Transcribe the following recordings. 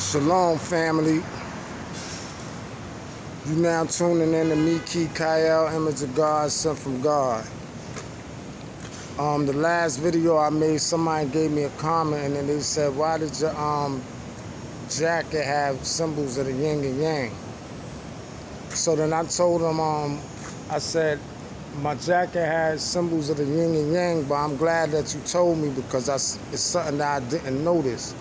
Shalom, family. You now tuning in to me, Key Kyle, image of God, sent from God. The last video I made, somebody gave me a comment and then they said, why did your jacket have symbols of the yin and yang? So then I told them, I said, my jacket has symbols of the yin and yang, but I'm glad that you told me because it's something that I didn't notice.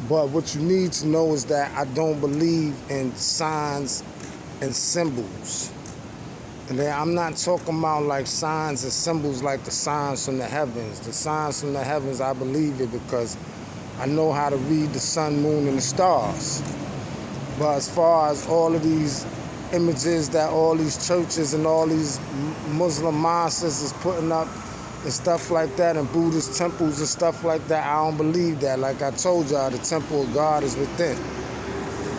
But what you need to know is that I don't believe in signs and symbols. And then I'm not talking about like signs and symbols like the signs from the heavens. The signs from the heavens, I believe it because I know how to read the sun, moon, and the stars. But as far as all of these images that all these churches and all these Muslim mosques is putting up and stuff like that, and Buddhist temples and stuff like that, I don't believe that. Like I told y'all, the temple of God is within.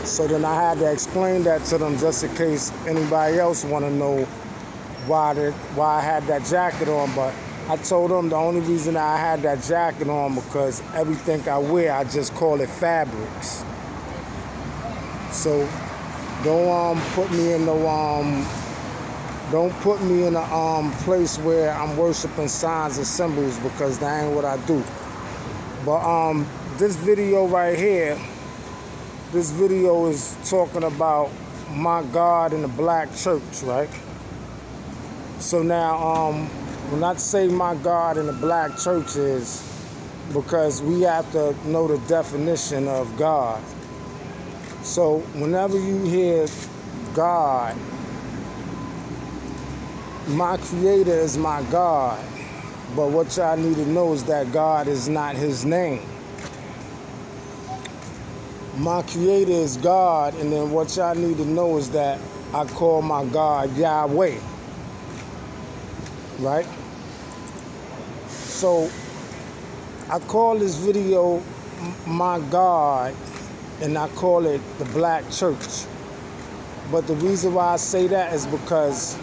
So then I had to explain that to them just in case anybody else want to know why I had that jacket on. But I told them the only reason I had that jacket on because everything I wear, I just call it fabrics. So don't put me in a place where I'm worshiping signs and symbols because that ain't what I do. But this video right here, this video is talking about my God in the black church, right? So now when I say my God in the black church is because we have to know the definition of God. So whenever you hear God, my creator is my God, but what y'all need to know is that God is not his name. My creator is God, and then what y'all need to know is that I call my God Yahweh, right? So I call this video my God, and I call it the black church. But the reason why I say that is because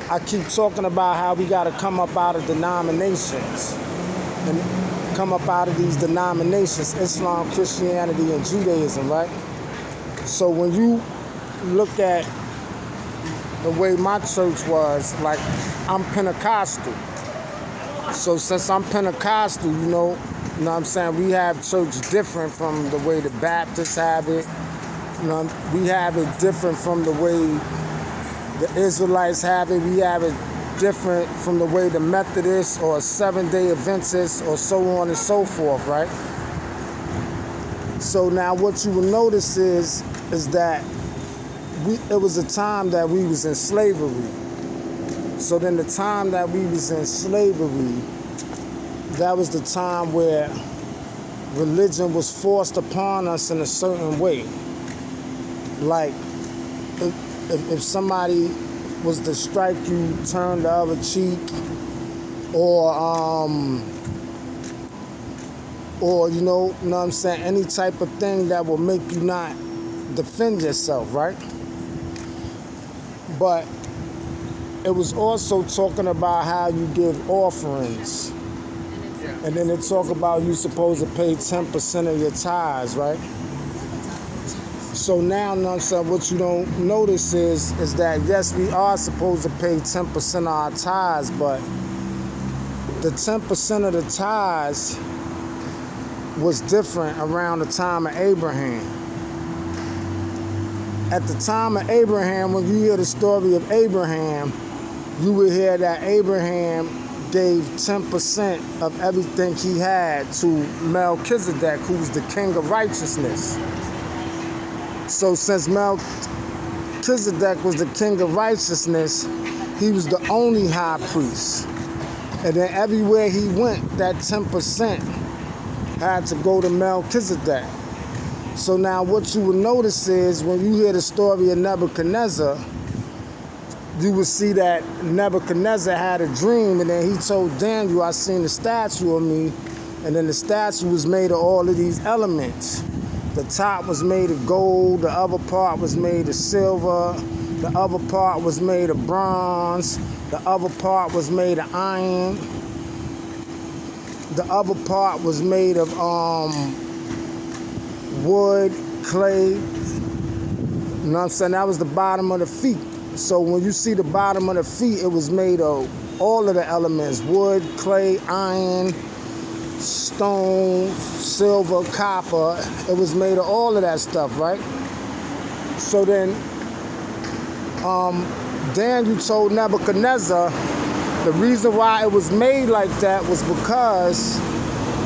I keep talking about how we got to come up out of denominations and come up out of these denominations, Islam, Christianity, and Judaism, right? So when you look at the way my church was, like I'm Pentecostal. So since I'm Pentecostal, you know what I'm saying, we have church different from the way the Baptists have it. You know, we have it different from the way the Israelites have it. We have it different from the way the Methodists or Seventh-day Adventists or so on and so forth, right? So now what you will notice is that it was a time that we was in slavery. So then the time that we was in slavery, that was the time where religion was forced upon us in a certain way. Like, if somebody was to strike you, turn the other cheek, or you know what I'm saying, any type of thing that will make you not defend yourself, right? But it was also talking about how you give offerings. And then it talk about you supposed to pay 10% of your tithes, right? So now, you know what I'm saying, what you don't notice is that, yes, we are supposed to pay 10% of our tithes, but the 10% of the tithes was different around the time of Abraham. At the time of Abraham, when you hear the story of Abraham, you will hear that Abraham gave 10% of everything he had to Melchizedek, who was the king of righteousness. So since Melchizedek was the king of righteousness, he was the only high priest. And then everywhere he went, that 10% had to go to Melchizedek. So now what you will notice is when you hear the story of Nebuchadnezzar, you will see that Nebuchadnezzar had a dream, and then he told Daniel, I seen the statue of me, and then the statue was made of all of these elements. The top was made of gold, the other part was made of silver, the other part was made of bronze, the other part was made of iron, the other part was made of wood, clay. You know what I'm saying? That was the bottom of the feet. So when you see the bottom of the feet, it was made of all of the elements: wood, clay, iron, stone, silver, copper. It was made of all of that stuff, right? So then Daniel told Nebuchadnezzar the reason why it was made like that was because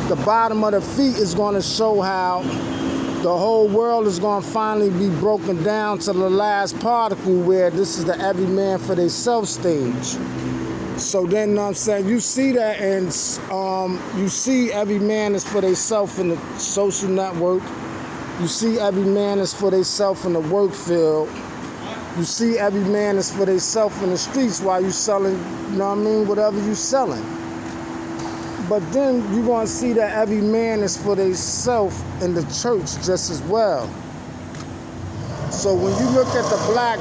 the bottom of the feet is going to show how the whole world is going to finally be broken down to the last particle, where this is the every man for themselves stage. So then, you know what I'm saying, you see that, and you see every man is for themselves in the social network. You see every man is for themselves in the work field. You see every man is for themselves in the streets while you selling, you know what I mean, whatever you selling. But then you're going to see that every man is for themselves in the church just as well. So when you look at the black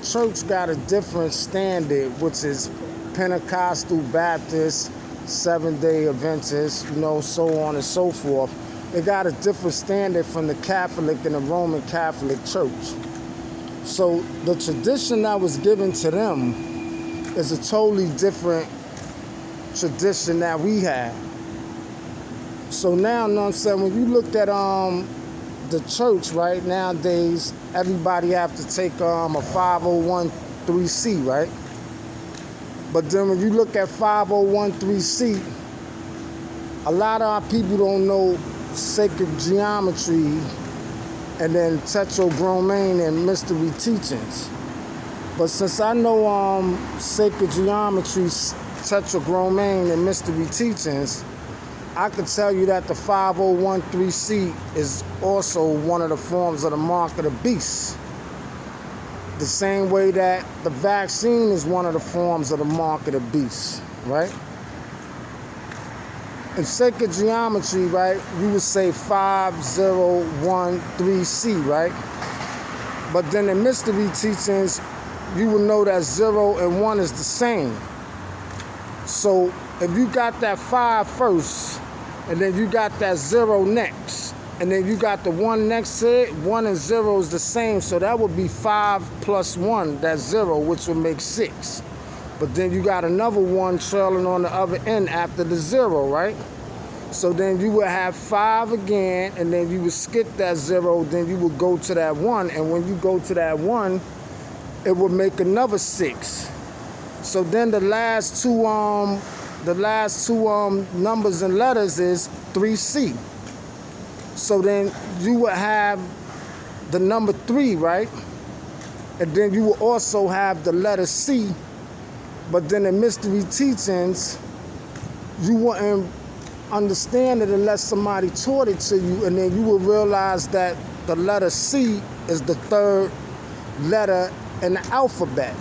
church got a different standard, which is Pentecostal, Baptist, Seventh-day Adventist, you know, so on and so forth. They got a different standard from the Catholic and the Roman Catholic Church. So the tradition that was given to them is a totally different tradition that we have. So now, you know what I'm saying, when you look at the church, right, nowadays, everybody have to take a 501(c), right? But then when you look at 501(c), a lot of our people don't know sacred geometry and then tetragrammaton and mystery teachings. But since I know sacred geometry, tetragrammaton, and mystery teachings, I could tell you that the 501(c) is also one of the forms of the mark of the beast. The same way that the vaccine is one of the forms of the mark of the beast, right? In sacred geometry, right, you would say 5013(c), right? But then in mystery teachings, you will know that 0 and 1 is the same. So if you got that 5 first, and then you got that 0 next, and then you got the 1 next to it, 1 and 0 is the same, so that would be 5 plus 1, that's 0, which would make 6. But then you got another 1 trailing on the other end after the 0, right? So then you would have 5 again, and then you would skip that 0, then you would go to that 1, and when you go to that 1, it would make another 6. So then the last two numbers and letters is 3C. So then you would have the number 3, right? And then you will also have the letter C. But then in mystery teachings, you wouldn't understand it unless somebody taught it to you, and then you will realize that the letter C is the 3rd letter in the alphabet.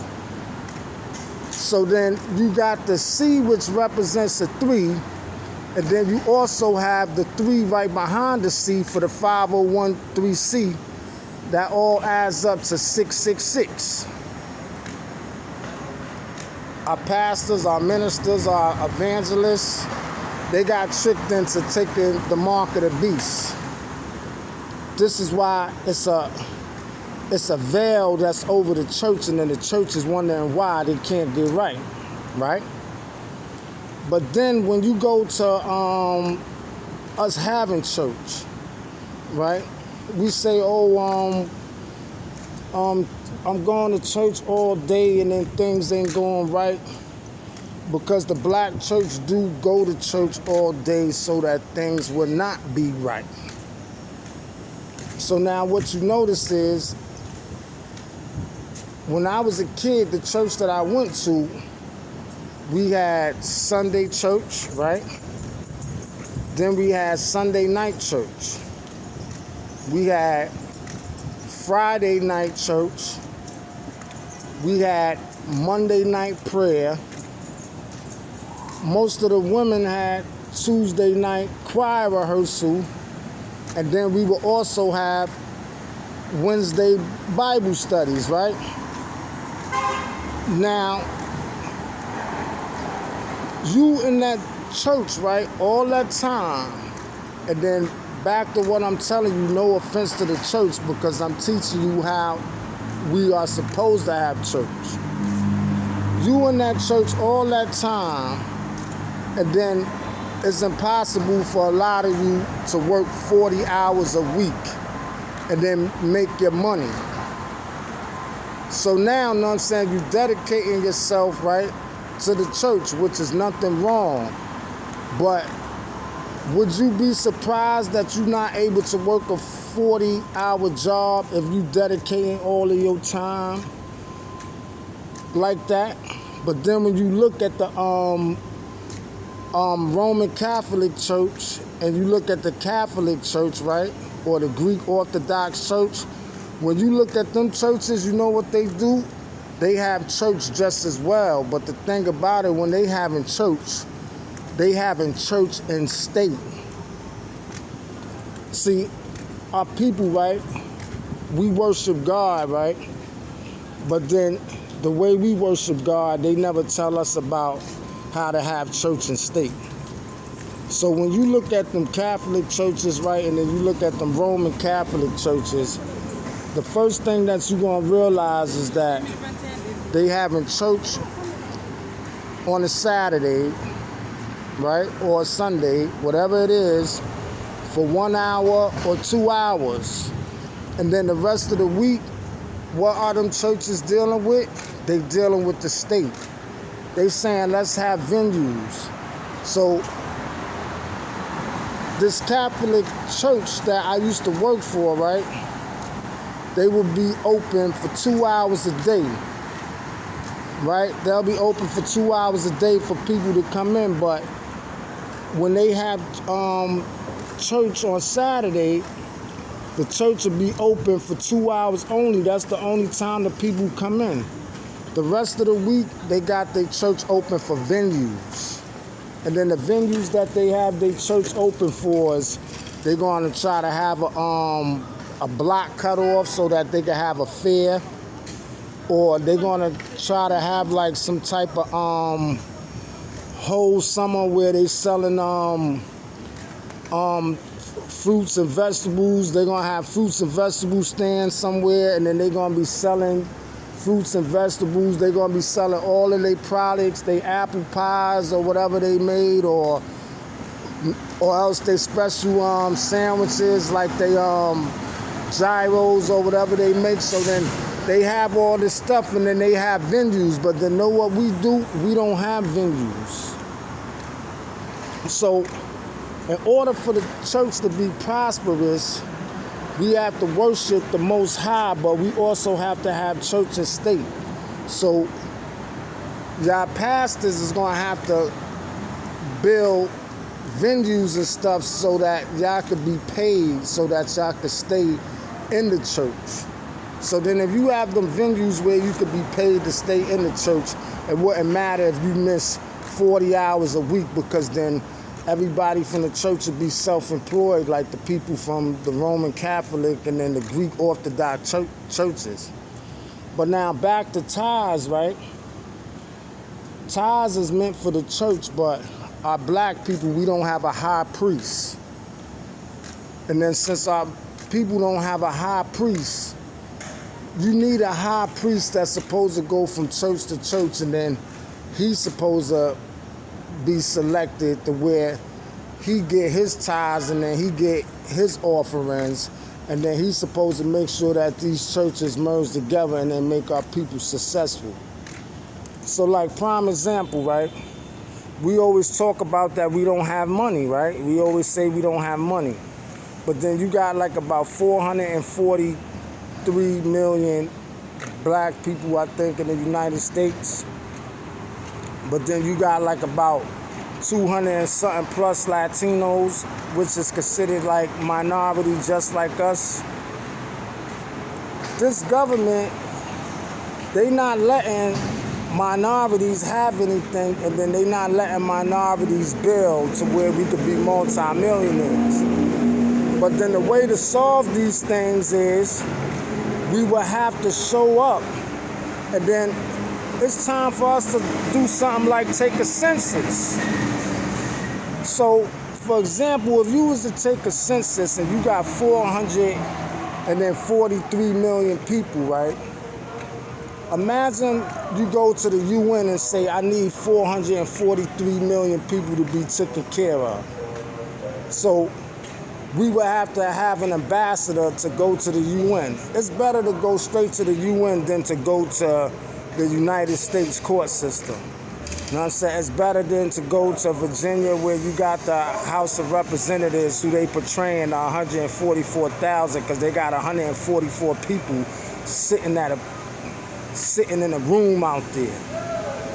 So then you got the C, which represents a 3, and then you also have the 3 right behind the C for the 501(c). That all adds up to 666. Our pastors, our ministers, our evangelists, they got tricked into taking the mark of the beast. This is why it's a veil that's over the church, and then the church is wondering why they can't get right? But then when you go to us having church, right? We say, I'm going to church all day and then things ain't going right, because the black church do go to church all day so that things will not be right. So now what you notice is, when I was a kid, the church that I went to, we had Sunday church, right? Then we had Sunday night church. We had Friday night church. We had Monday night prayer. Most of the women had Tuesday night choir rehearsal. And then we would also have Wednesday Bible studies, right? Now, you in that church, right, all that time, and then back to what I'm telling you, no offense to the church, because I'm teaching you how we are supposed to have church. You in that church all that time, and then it's impossible for a lot of you to work 40 hours a week and then make your money. So now, you know what I'm saying, you're dedicating yourself, right, to the church, which is nothing wrong. But would you be surprised that you're not able to work a 40-hour job if you dedicating all of your time like that? But then when you look at the Roman Catholic Church and you look at the Catholic Church, right, or the Greek Orthodox Church, when you look at them churches, you know what they do? They have church just as well. But the thing about it, when they having church in state. See, our people, right, we worship God, right? But then the way we worship God, they never tell us about how to have church in state. So when you look at them Catholic churches, right, and then you look at them Roman Catholic churches, the first thing that you're going to realize is that they having church on a Saturday, right, or a Sunday, whatever it is, for 1 hour or 2 hours. And then the rest of the week, what are them churches dealing with? They dealing with the state. They saying, let's have venues. So this Catholic church that I used to work for, right, they will be open for 2 hours a day, right? They'll be open for 2 hours a day for people to come in. But when they have church on Saturday, the church will be open for 2 hours only. That's the only time the people come in. The rest of the week, they got their church open for venues. And then the venues that they have their church open for is they're going to try to have a block cut off so that they can have a fair, or they're gonna try to have like some type of whole summer where they selling fruits and vegetables. They're gonna have fruits and vegetable stands somewhere, and then they're gonna be selling fruits and vegetables. They're gonna be selling all of their products, they apple pies or whatever they made, or else they special sandwiches like they gyros or whatever they make. So then they have all this stuff, and then they have venues. But then know what we do? We don't have venues. So in order for the church to be prosperous, we have to worship the Most High, but we also have to have church and state. So y'all pastors is gonna have to build venues and stuff so that y'all could be paid, so that y'all could stay in the church. So then if you have them venues where you could be paid to stay in the church, it wouldn't matter if you miss 40 hours a week, because then everybody from the church would be self-employed, like the people from the Roman Catholic and then the Greek Orthodox churches. But now back to tithes, right? Tithes is meant for the church, but our black people, we don't have a high priest. And then since our people don't have a high priest, you need a high priest that's supposed to go from church to church, and then he's supposed to be selected to where he get his tithes and then he get his offerings, and then he's supposed to make sure that these churches merge together and then make our people successful. So like prime example, right? We always talk about that we don't have money, right? We always say we don't have money. But then you got like about 443 million black people, I think, in the United States. But then you got like about 200 and something plus Latinos, which is considered like minority just like us. This government, they not letting minorities have anything, and then they not letting minorities build to where we could be multi-millionaires. But then the way to solve these things is we will have to show up, and then it's time for us to do something like take a census. So for example, if you was to take a census and you got 443 million people, right? Imagine you go to the UN and say, I need 443 million people to be taken care of. So we would have to have an ambassador to go to the UN. It's better to go straight to the UN than to go to the United States court system. You know what I'm saying? It's better than to go to Virginia where you got the House of Representatives who they portraying 144,000 because they got 144 people sitting in a room out there.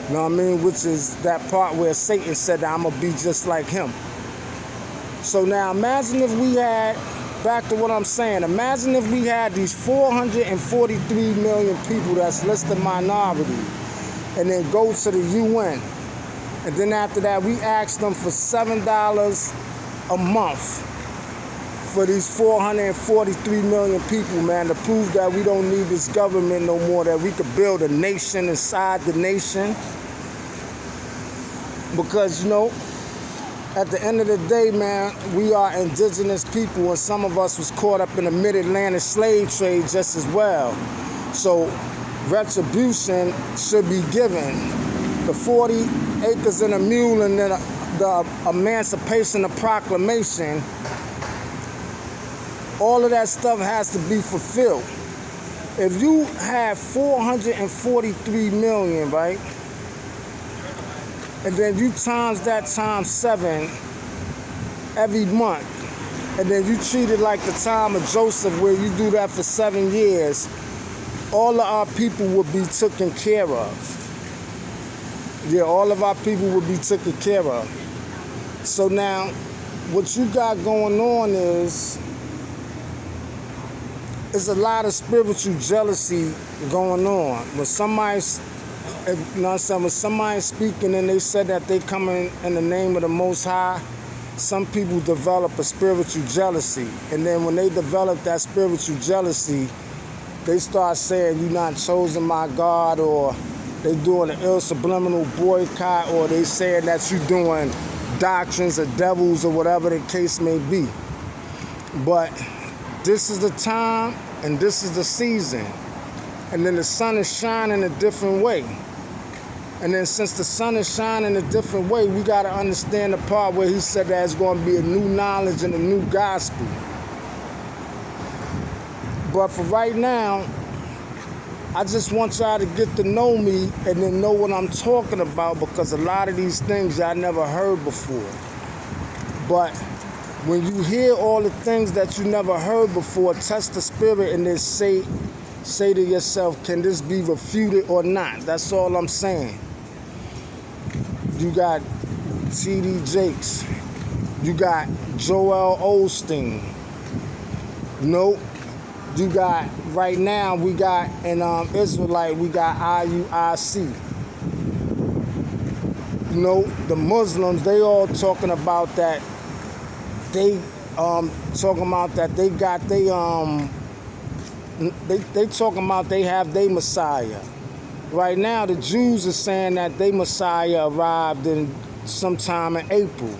You know what I mean? Which is that part where Satan said that I'm going to be just like him. So now imagine if we had, back to what I'm saying, imagine if we had these 443 million people that's listed minority and then go to the UN. And then after that, we ask them for $7 a month for these 443 million people, man, to prove that we don't need this government no more, that we could build a nation inside the nation. Because, you know, at the end of the day, man, we are indigenous people, and some of us was caught up in the mid-Atlantic slave trade just as well. So retribution should be given. The 40 acres and a mule and then the Emancipation, the Proclamation, all of that stuff has to be fulfilled. If you have 443 million, right? And then you times that times 7 every month. And then you treat it like the time of Joseph where you do that for 7 years. All of our people will be taken care of. Yeah, all of our people will be taken care of. So now, what you got going on is a lot of spiritual jealousy going on. When somebody's, you know what I'm saying, when somebody's speaking and they said that they coming in the name of the Most High, some people develop a spiritual jealousy. And then when they develop that spiritual jealousy, they start saying, you're not chosen by God, or they doing an ill subliminal boycott, or they saying that you're doing doctrines of devils or whatever the case may be. But this is the time and this is the season. And then the sun is shining a different way. And then since the sun is shining a different way, we got to understand the part where he said that it's going to be a new knowledge and a new gospel. But for right now, I just want y'all to get to know me and then know what I'm talking about, because a lot of these things y'all never heard before. But when you hear all the things that you never heard before, test the spirit and then say to yourself, can this be refuted or not? That's all I'm saying. You got T.D. Jakes. You got Joel Osteen. Nope. You got, right now, we got in Israelite, we got IUIC. You know, the Muslims, they all talking about that. They talking about that they got they talking about they have their Messiah. Right now, the Jews are saying that their Messiah arrived in sometime in April.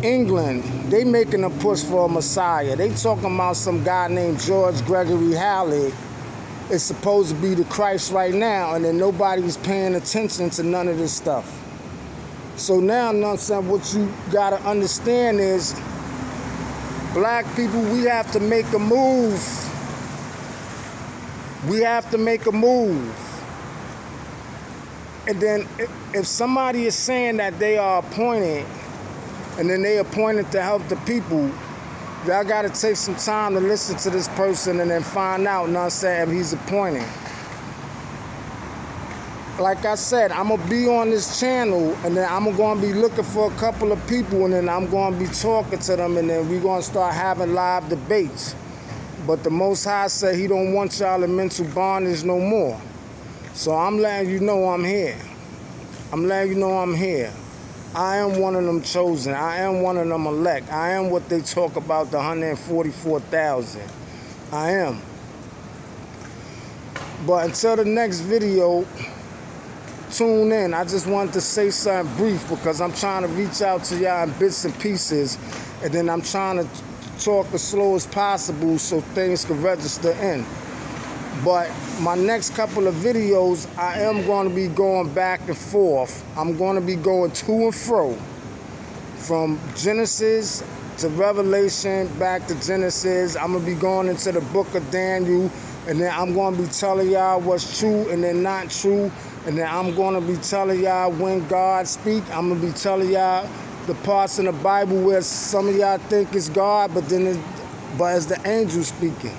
England, they making a push for a Messiah. They talking about some guy named George Gregory Halley is supposed to be the Christ right now, and then nobody's paying attention to none of this stuff. So now, you know what I'm saying, what you gotta understand is, black people, we have to make a move. We have to make a move. And then if somebody is saying that they are appointed, and then they appointed to help the people, y'all got to take some time to listen to this person and then find out, you know what I'm saying, if he's appointed. Like I said, I'm going to be on this channel, and then I'm going to be looking for a couple of people, and then I'm going to be talking to them, and then we're going to start having live debates. But the Most High said he don't want y'all in mental bondage no more. So I'm letting you know I'm here. I'm letting you know I'm here. I am one of them chosen. I am one of them elect. I am what they talk about, the 144,000. I am. But until the next video, tune in. I just wanted to say something brief because I'm trying to reach out to y'all in bits and pieces, and then I'm trying to talk as slow as possible so things can register in. But my next couple of videos, I am going to be going back and forth. I'm going to be going to and fro from Genesis to Revelation, back to Genesis. I'm going to be going into the book of Daniel, and then I'm going to be telling y'all what's true and then not true. And then I'm going to be telling y'all when God speak. I'm going to be telling y'all the parts in the Bible where some of y'all think it's God, but it's the angel speaking.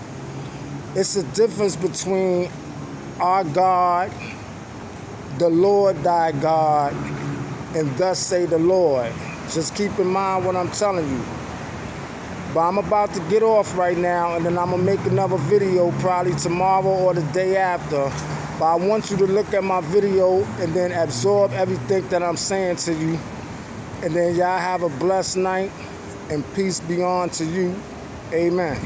It's a difference between our God, the Lord thy God, and thus say the Lord. Just keep in mind what I'm telling you. But I'm about to get off right now, and then I'm going to make another video probably tomorrow or the day after. But I want you to look at my video and then absorb everything that I'm saying to you. And then y'all have a blessed night, and peace be on to you. Amen.